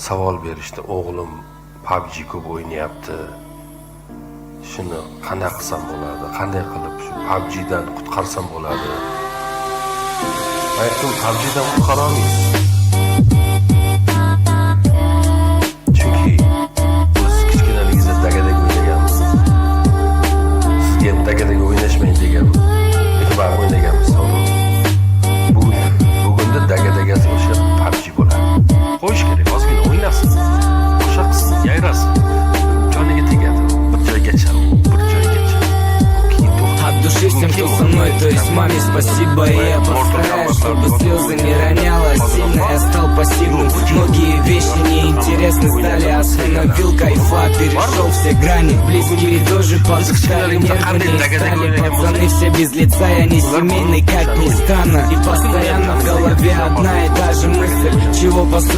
savol berishdi, o'g'lim PUBG ko'p o'ynayapti. Shuni qanday qilsam bo'ladi? Qanday qilib shu PUBG dan qutqarsam bo'ladi? Aytdim, PUBG dan qutqara olmaysiz. Chunki biz kichkinaligingizda dagadagi o'ynaganmiz. Sizga ham dagadagi o'ynashmang deganmiz. E'tibor o'ynaganmiz, to'g'rimi? Bugunda dagadagasi o'sha PUBG bo'ladi. Qo'yish kerak, ozgina o'ynasin. O'sha qilsin, yayrasin. Joniga tegadi. Bir joygacha. От души всем, кто со мной, то есть маме спасибо. И я постараюсь, чтобы слезы не роняла сильно. Я стал пассивным, многие вещи неинтересны стали. Остановил кайфа, перешел все грани. Близкие тоже подстали, нервы не стали. Пацаны все без лица, я не семейный, как ни странно. И постоянно в голове одна и та же мысль, чего по сути